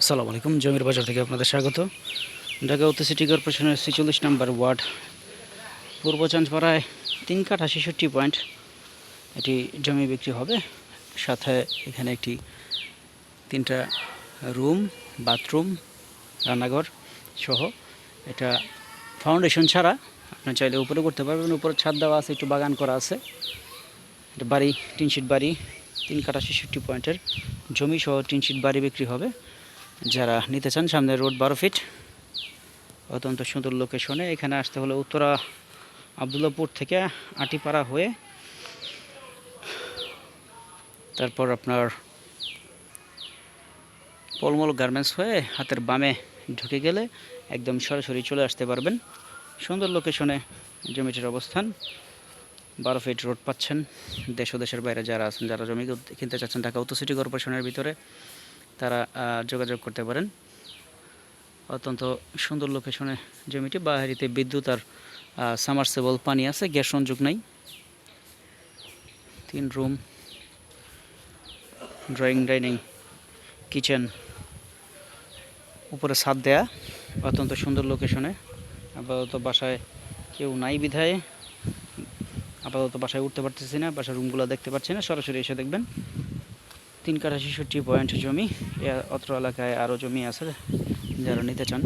আসসালামু আলাইকুম। জমির বাজার থেকে আপনাদের স্বাগত। ঢাকা উত্তর সিটি কর্পোরেশনের ৪৬ নম্বর ওয়ার্ড পূর্ব চাঁদপাড়ায় ৩ কাঠা ৬৬ পয়েন্ট এটি জমি বিক্রি হবে। সাথে এখানে একটি 3টা রুম, বাথরুম, রান্নাঘর সহ। এটা ফাউন্ডেশন ছাড়া, আপনি চাইলে উপরে করতে পারবেন। উপরে ছাদ দেওয়া আছে, একটু বাগান করা আছে। এটা বাড়ি, টিনশিট বাড়ি, 3 কাঠা ৬৬ পয়েন্টের জমি সহ টিনশিট বাড়ি বিক্রি হবে। যারা নিতে চান, সামনে রোড 12 ফিট, অত্যন্ত সুন্দর লোকেশনে। এখানে আসতে হলে উত্তরা আবদুল্লাপুর থেকে আটিপাড়া হয়ে তারপর আপনার পলমল গার্মেন্টস হয়ে হাতের বামে ঢুকে গেলে একদম সরাসরি চলে আসতে পারবেন। সুন্দর লোকেশনে জমিটির অবস্থান। 12 ফিট রোড পাচ্ছেন। দেশ ও দেশের বাইরে যারা আছেন, যারা জমি কিনতে চাচ্ছেন ঢাকা উত্তর সিটি কর্পোরেশনের ভিতরে, তারা যোগাযোগ করতে পারেন। অত্যন্ত সুন্দর লোকেশনে জমিটি। বাহারিতে বিদ্যুৎ আর সামারসেবল পানি আছে, গ্যাস সংযোগ নাই। 3 রুম, ড্রয়িং, ডাইনিং, কিচেন, উপরে ছাদ দেয়া। অত্যন্ত সুন্দর লোকেশনে। আপাতত বাসায় কেউ নাই বিধায় আপাতত বাসায় উঠতে পারতেছি না, বাসার রুমগুলো দেখতে পাচ্ছি না। সরাসরি এসে দেখবেন। 3 কাঠা ৬৬ পয়েন্ট জমি। অত্র এলাকায় আরও জমি আছে, যারা নিতে চান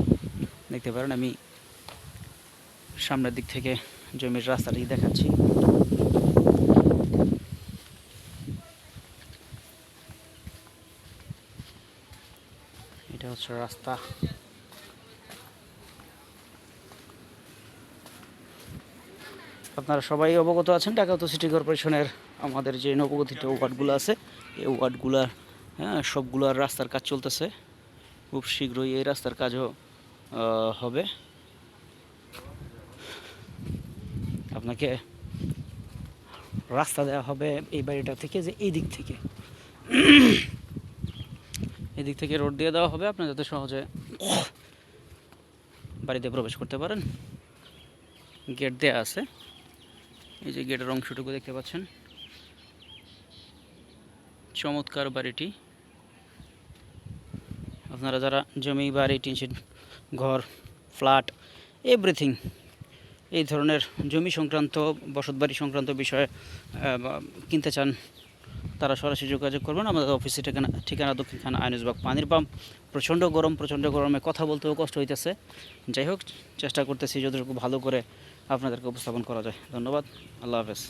দেখতে পারেন। আমি সামনের দিক থেকে জমির রাস্তাটি দেখাচ্ছি। এটা হচ্ছে রাস্তা। আপনারা সবাই অবগত আছেন ঢাকা উত্তর সিটি কর্পোরেশনের আমাদের যে নবগঠিত ওয়ার্ডগুলো আছে, এই ওয়ার্ডগুলার সবগুলোর রাস্তার কাজ চলতেছে। খুব শীঘ্রই এই রাস্তার কাজও হবে। আপনাকে রাস্তা দেওয়া হবে এই বাড়িটা থেকে, যে এই দিক থেকে এদিক থেকে রোড দিয়ে দেওয়া হবে, আপনার যাতে সহজে বাড়িতে প্রবেশ করতে পারেন। গেট দেওয়া আছে, এই যে গেটের অংশটুকু দেখতে পাচ্ছেন। চমৎকার বাড়িটি। আপনারা যারা জমি, বাড়ি, টিনশিট ঘর, ফ্ল্যাট, এভরিথিং এই ধরনের জমি সংক্রান্ত, বসতবাড়ি সংক্রান্ত বিষয়ে কিনতে চান, তারা সরাসরি যোগাযোগ করবেন। আমাদের অফিসের ঠিকানা দক্ষিণ খান আইনুসবাগ পানির পাম্প। প্রচণ্ড গরমে কথা বলতেও কষ্ট হইতেছে। যাই হোক, চেষ্টা করতেছি যতটুকু ভালো করে আপনাদেরকে উপস্থাপন করা যায়। ধন্যবাদ। আল্লাহ হাফেজ।